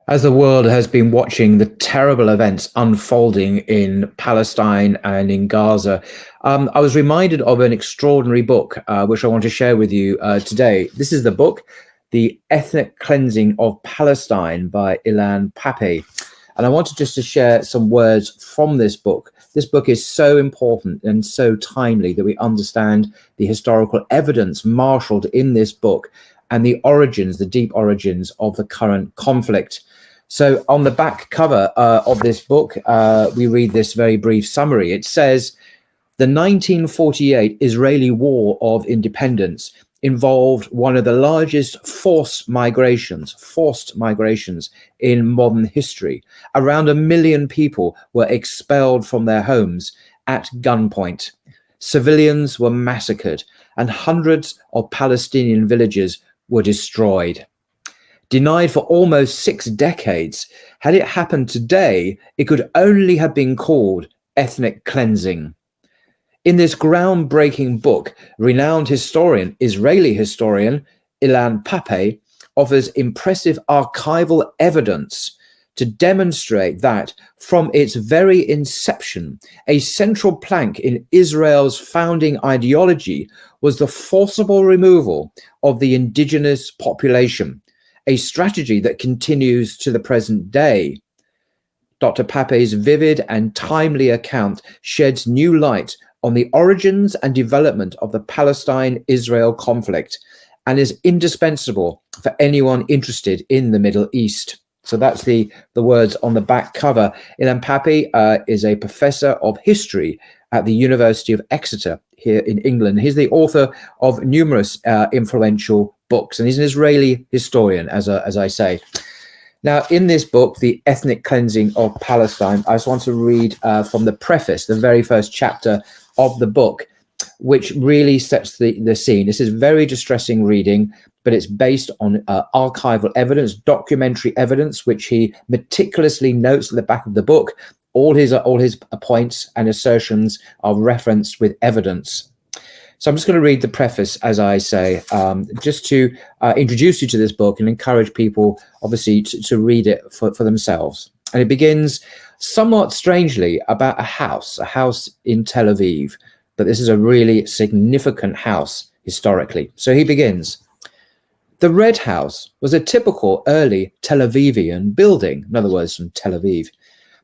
As the world has been watching the terrible events unfolding in Palestine and in Gaza, I was reminded of an extraordinary book, which I want to share with you today. This is the book, The Ethnic Cleansing of Palestine by Ilan Pappé. And I wanted just to share some words from this book. This book is so important and so timely that we understand the historical evidence marshaled in this book and the origins, the deep origins of the current conflict. So on the back cover of this book, we read this very brief summary. It says, the 1948 Israeli War of Independence involved one of the largest forced migrations in modern history. Around 1 million people were expelled from their homes at gunpoint. Civilians were massacred and hundreds of Palestinian villages were destroyed. Denied for almost 6 decades, had it happened today, it could only have been called ethnic cleansing. In this groundbreaking book, renowned Israeli historian Ilan Pappé offers impressive archival evidence to demonstrate that from its very inception, a central plank in Israel's founding ideology was the forcible removal of the indigenous population, a strategy that continues to the present day. Dr. Pappé's vivid and timely account sheds new light on the origins and development of the Palestine-Israel conflict and is indispensable for anyone interested in the Middle East. So that's the words on the back cover. Ilan Pappé is a professor of history at the University of Exeter here in England. He's the author of numerous influential books, and he's an Israeli historian, as I say. Now, in this book, The Ethnic Cleansing of Palestine, I just want to read from the preface, the very first chapter of the book, which really sets the scene. This is very distressing reading, but it's based on archival evidence, documentary evidence, which he meticulously notes at the back of the book. All his points and assertions are referenced with evidence. So I'm just going to read the preface, as I say, just to introduce you to this book and encourage people, obviously, to read it for themselves. And it begins somewhat strangely about a house in Tel Aviv. But this is a really significant house historically. So he begins. The Red House was a typical early Tel Avivian building, in other words, from Tel Aviv.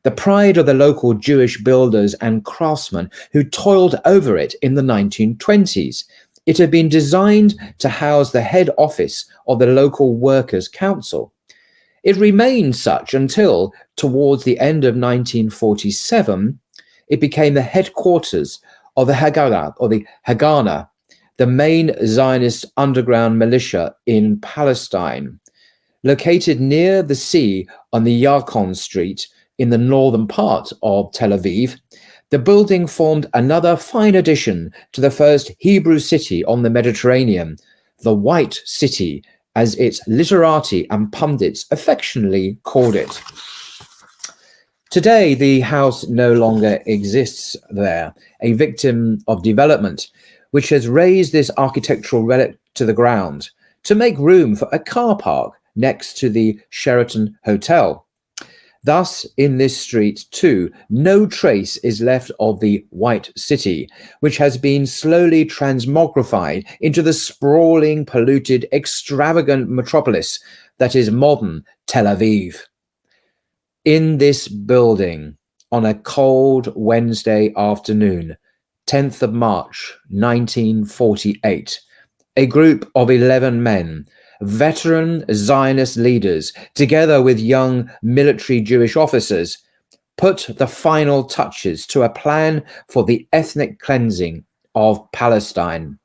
The pride of the local Jewish builders and craftsmen who toiled over it in the 1920s. It had been designed to house the head office of the local Workers' Council. It remained such until, towards the end of 1947, it became the headquarters of the Haganah, the main Zionist underground militia in Palestine. Located near the sea on the Yarkon Street, in the northern part of Tel Aviv, the building formed another fine addition to the first Hebrew city on the Mediterranean, the White City, as its literati and pundits affectionately called it. Today, the house no longer exists there, a victim of development, which has razed this architectural relic to the ground to make room for a car park next to the Sheraton Hotel. Thus, in this street, too, no trace is left of the White City, which has been slowly transmogrified into the sprawling, polluted, extravagant metropolis that is modern Tel Aviv. In this building, on a cold Wednesday afternoon, 10th of March, 1948, a group of 11 men, veteran Zionist leaders, together with young military Jewish officers, put the final touches to a plan for the ethnic cleansing of Palestine.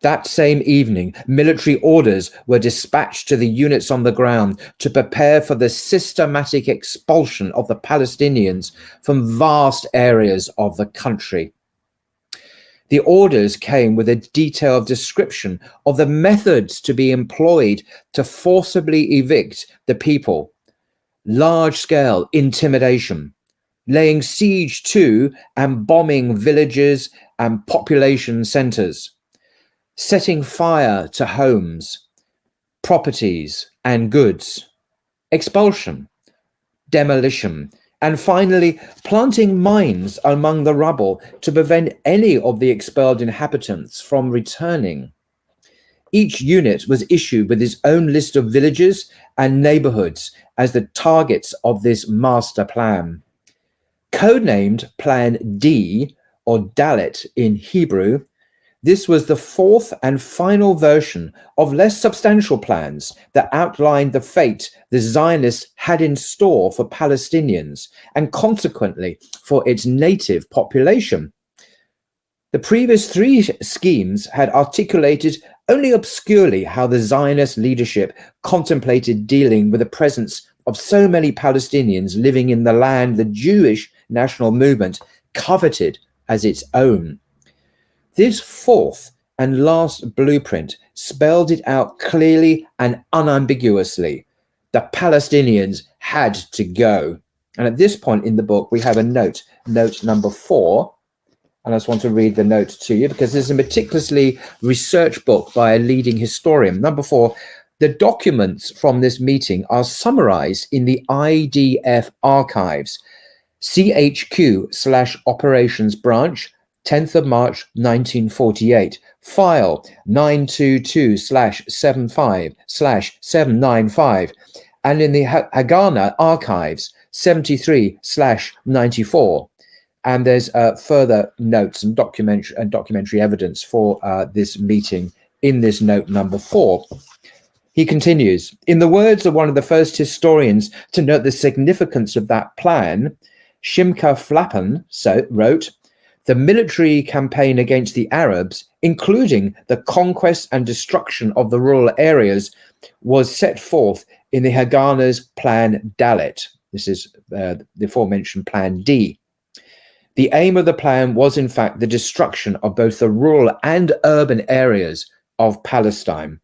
That same evening, military orders were dispatched to the units on the ground to prepare for the systematic expulsion of the Palestinians from vast areas of the country. The orders came with a detailed description of the methods to be employed to forcibly evict the people, large-scale intimidation, laying siege to and bombing villages and population centers, setting fire to homes, properties, and goods, expulsion, demolition, and finally planting mines among the rubble to prevent any of the expelled inhabitants from returning. Each unit was issued with its own list of villages and neighborhoods as the targets of this master plan. Codenamed Plan D, or Dalet in Hebrew, this was the fourth and final version of less substantial plans that outlined the fate the Zionists had in store for Palestinians and consequently for its native population. The previous three schemes had articulated only obscurely how the Zionist leadership contemplated dealing with the presence of so many Palestinians living in the land the Jewish national movement coveted as its own. This fourth and last blueprint spelled it out clearly and unambiguously. The Palestinians had to go. And at this point in the book, we have a note number 4. And I just want to read the note to you because this is a meticulously researched book by a leading historian. Number 4, the documents from this meeting are summarized in the IDF archives, CHQ/Operations Branch, 10th of March, 1948, file 922/75/795, and in the Haganah archives, 73/94. And there's further notes and documentary evidence for this meeting in this note number 4. He continues, in the words of one of the first historians to note the significance of that plan, Shimka Flapan wrote, the military campaign against the Arabs, including the conquest and destruction of the rural areas, was set forth in the Haganah's Plan Dalet. This is the aforementioned Plan D. The aim of the plan was, in fact, the destruction of both the rural and urban areas of Palestine.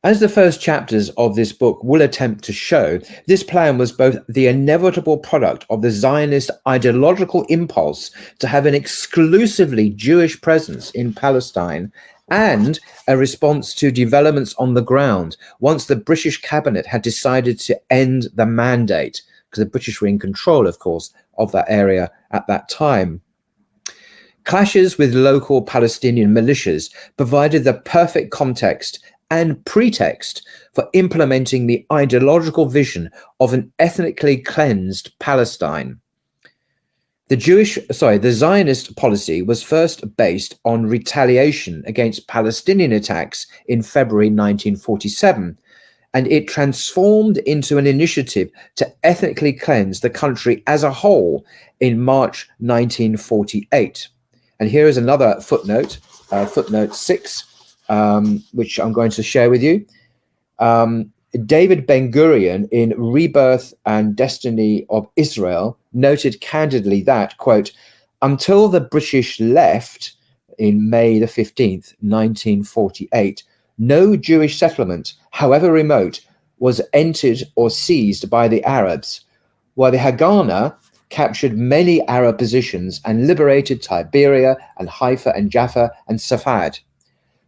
As the first chapters of this book will attempt to show, this plan was both the inevitable product of the Zionist ideological impulse to have an exclusively Jewish presence in Palestine and a response to developments on the ground once the British cabinet had decided to end the mandate, because the British were in control, of course, of that area at that time. Clashes with local Palestinian militias provided the perfect context and pretext for implementing the ideological vision of an ethnically cleansed Palestine. The Zionist policy was first based on retaliation against Palestinian attacks in February 1947, and it transformed into an initiative to ethnically cleanse the country as a whole in March 1948. And here is another footnote, footnote 6, which I'm going to share with you. David Ben-Gurion in Rebirth and Destiny of Israel noted candidly that, quote, until the British left in May the 15th, 1948, no Jewish settlement, however remote, was entered or seized by the Arabs, while the Haganah captured many Arab positions and liberated Tiberia and Haifa and Jaffa and Safad.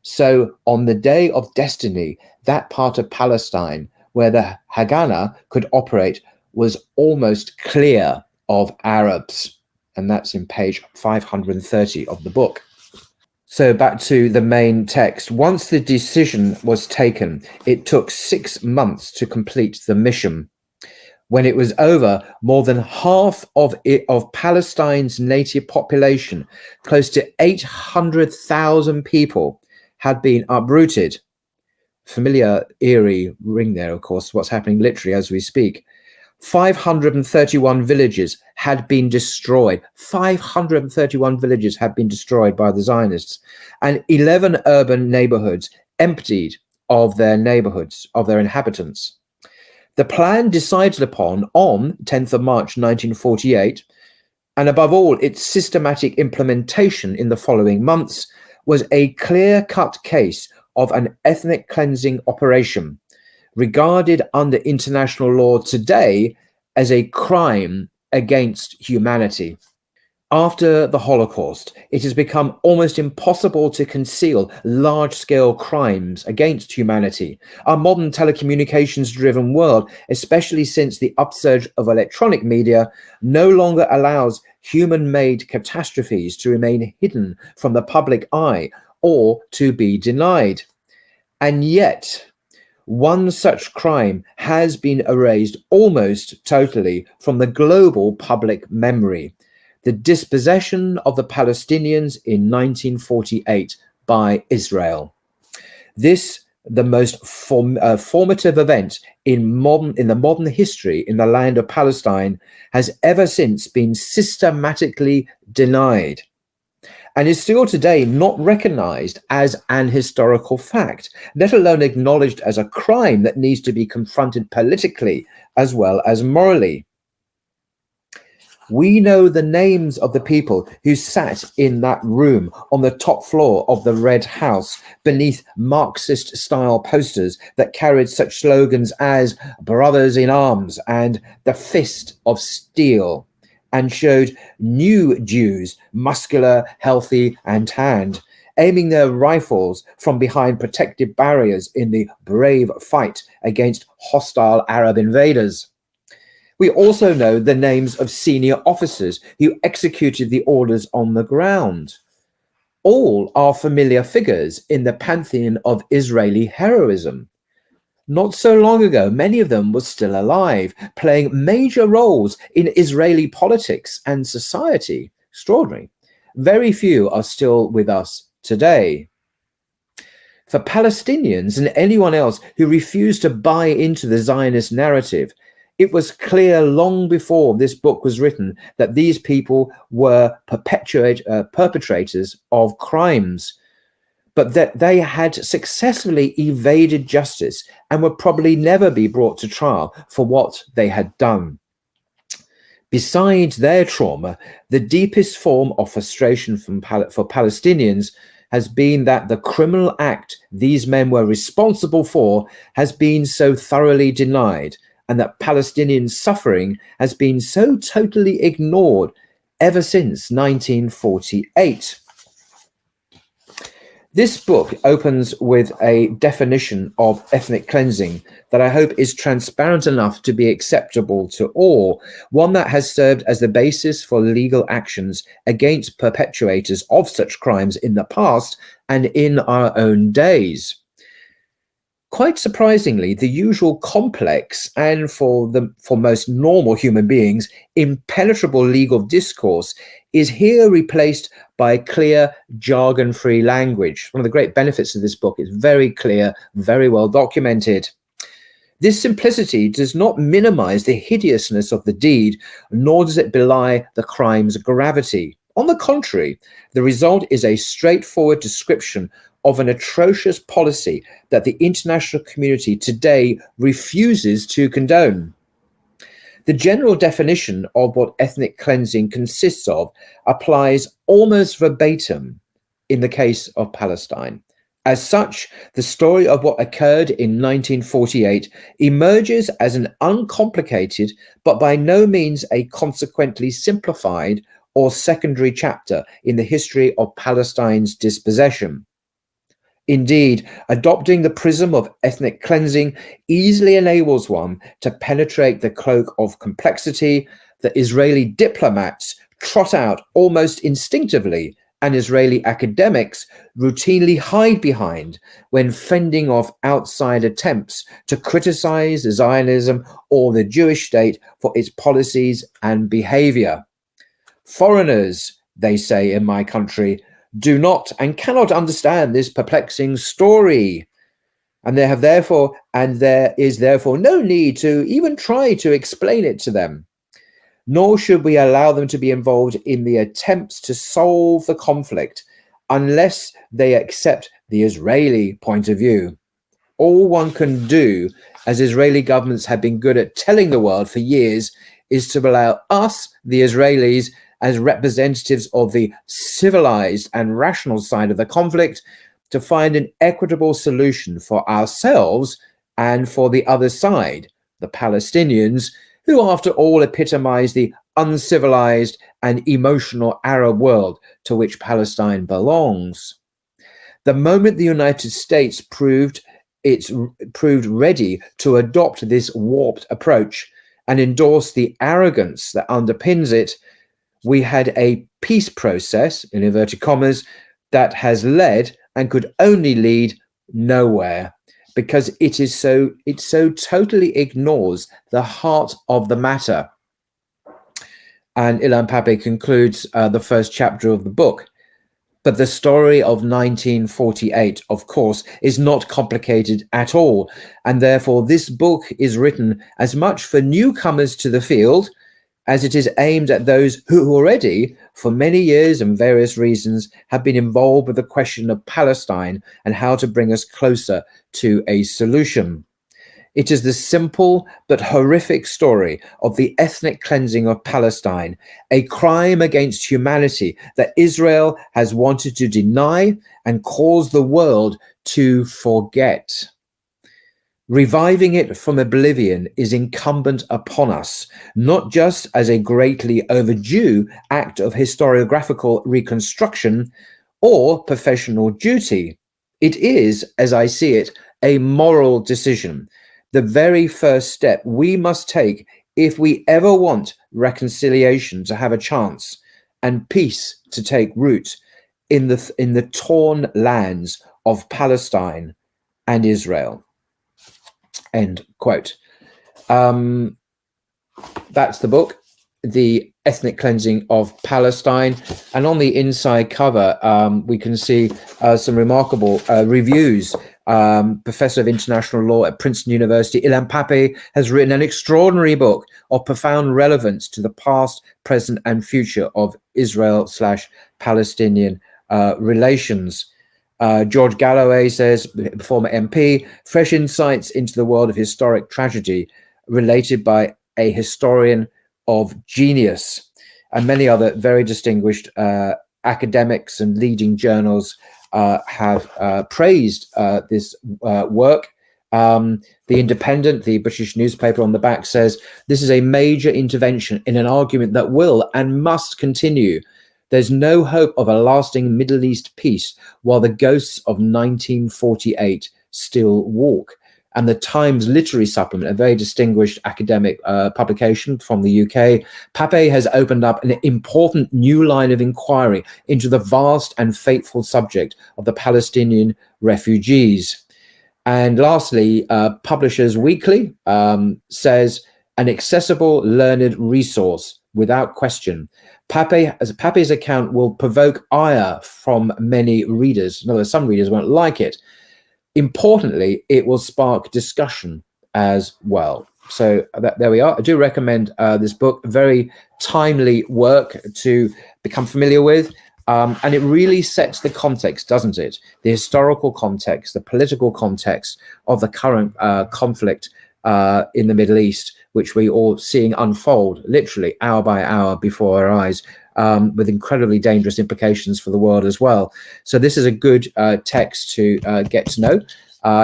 So on the day of destiny, that part of Palestine where the Haganah could operate was almost clear of Arabs. And that's in page 530 of the book. So back to the main text. Once the decision was taken, it took 6 months to complete the mission. When it was over, more than half of Palestine's native population, close to 800,000 people, had been uprooted. Familiar, eerie ring there, of course, what's happening literally as we speak. 531 villages had been destroyed. 531 villages had been destroyed by the Zionists, and 11 urban neighborhoods emptied of their neighborhoods, of their inhabitants. The plan decided upon on 10th of March 1948, and above all, its systematic implementation in the following months, was a clear-cut case of an ethnic cleansing operation, regarded under international law today as a crime against humanity. After the Holocaust, it has become almost impossible to conceal large-scale crimes against humanity. Our modern telecommunications-driven world, especially since the upsurge of electronic media, no longer allows human-made catastrophes to remain hidden from the public eye or to be denied. And yet, one such crime has been erased almost totally from the global public memory: the dispossession of the Palestinians in 1948 by Israel. This, the most formative event in the modern history in the land of Palestine, has ever since been systematically denied, and is still today not recognized as an historical fact, let alone acknowledged as a crime that needs to be confronted politically as well as morally. We know the names of the people who sat in that room on the top floor of the Red House beneath Marxist-style posters that carried such slogans as "Brothers in Arms" and "The Fist of Steel," and showed new Jews, muscular, healthy, and tanned, aiming their rifles from behind protective barriers in the brave fight against hostile Arab invaders. We also know the names of senior officers who executed the orders on the ground. All are familiar figures in the pantheon of Israeli heroism. Not so long ago, many of them were still alive, playing major roles in Israeli politics and society. Extraordinary. Very few are still with us today. For Palestinians and anyone else who refused to buy into the Zionist narrative, it was clear long before this book was written that these people were perpetrators of crimes, but that they had successfully evaded justice and would probably never be brought to trial for what they had done. Besides their trauma, the deepest form of frustration for Palestinians has been that the criminal act these men were responsible for has been so thoroughly denied, and that Palestinian suffering has been so totally ignored ever since 1948. This book opens with a definition of ethnic cleansing that I hope is transparent enough to be acceptable to all, one that has served as the basis for legal actions against perpetrators of such crimes in the past and in our own days. Quite surprisingly, the usual complex and, for most normal human beings, impenetrable legal discourse is here replaced by clear, jargon-free language. One of the great benefits of this book is very clear, very well documented. This simplicity does not minimize the hideousness of the deed, nor does it belie the crime's gravity. On the contrary, the result is a straightforward description of an atrocious policy that the international community today refuses to condone. The general definition of what ethnic cleansing consists of applies almost verbatim in the case of Palestine. As such, the story of what occurred in 1948 emerges as an uncomplicated, but by no means a consequently simplified or secondary chapter in the history of Palestine's dispossession. Indeed, adopting the prism of ethnic cleansing easily enables one to penetrate the cloak of complexity that Israeli diplomats trot out almost instinctively and Israeli academics routinely hide behind when fending off outside attempts to criticize Zionism or the Jewish state for its policies and behavior. Foreigners, they say in my country, do not and cannot understand this perplexing story, and there is therefore no need to even try to explain it to them. Nor should we allow them to be involved in the attempts to solve the conflict unless they accept the Israeli point of view. All one can do, as Israeli governments have been good at telling the world for years, is to allow us, the Israelis, as representatives of the civilized and rational side of the conflict, to find an equitable solution for ourselves and for the other side, the Palestinians, who after all epitomize the uncivilized and emotional Arab world to which Palestine belongs. The moment the United States proved ready to adopt this warped approach and endorse the arrogance that underpins it, we had a peace process, in inverted commas, that has led and could only lead nowhere, because it so totally ignores the heart of the matter. And Ilan Pappé concludes the first chapter of the book. But the story of 1948, of course, is not complicated at all. And therefore, this book is written as much for newcomers to the field as it is aimed at those who already, for many years and various reasons, have been involved with the question of Palestine and how to bring us closer to a solution. It is the simple but horrific story of the ethnic cleansing of Palestine, a crime against humanity that Israel has wanted to deny and cause the world to forget. Reviving it from oblivion is incumbent upon us, not just as a greatly overdue act of historiographical reconstruction or professional duty. It is, as I see it, a moral decision, the very first step we must take if we ever want reconciliation to have a chance and peace to take root in the torn lands of Palestine and Israel. End quote. That's the book, The Ethnic Cleansing of Palestine. And on the inside cover, we can see some remarkable reviews. Professor of International Law at Princeton University, Ilan Pappé, has written an extraordinary book of profound relevance to the past, present, and future of Israel/Palestinian relations. George Galloway says, former MP, fresh insights into the world of historic tragedy related by a historian of genius. And many other very distinguished academics and leading journals have praised this work. The Independent, the British newspaper, on the back says, this is a major intervention in an argument that will and must continue. There's no hope of a lasting Middle East peace while the ghosts of 1948 still walk. And the Times Literary Supplement, a very distinguished academic publication from the UK, Pappé has opened up an important new line of inquiry into the vast and fateful subject of the Palestinian refugees. And lastly, Publishers Weekly says, an accessible, learned resource without question. Pappé's account will provoke ire from many readers. In other words, some readers won't like it. Importantly, it will spark discussion as well. So there we are. I do recommend this book. Very timely work to become familiar with. And it really sets the context, doesn't it? The historical context, the political context of the current conflict in the Middle East, which we all seeing unfold literally hour by hour before our eyes, with incredibly dangerous implications for the world as well. So this is a good text to get to know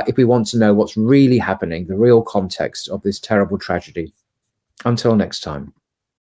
if we want to know what's really happening, the real context of this terrible tragedy. Until next time.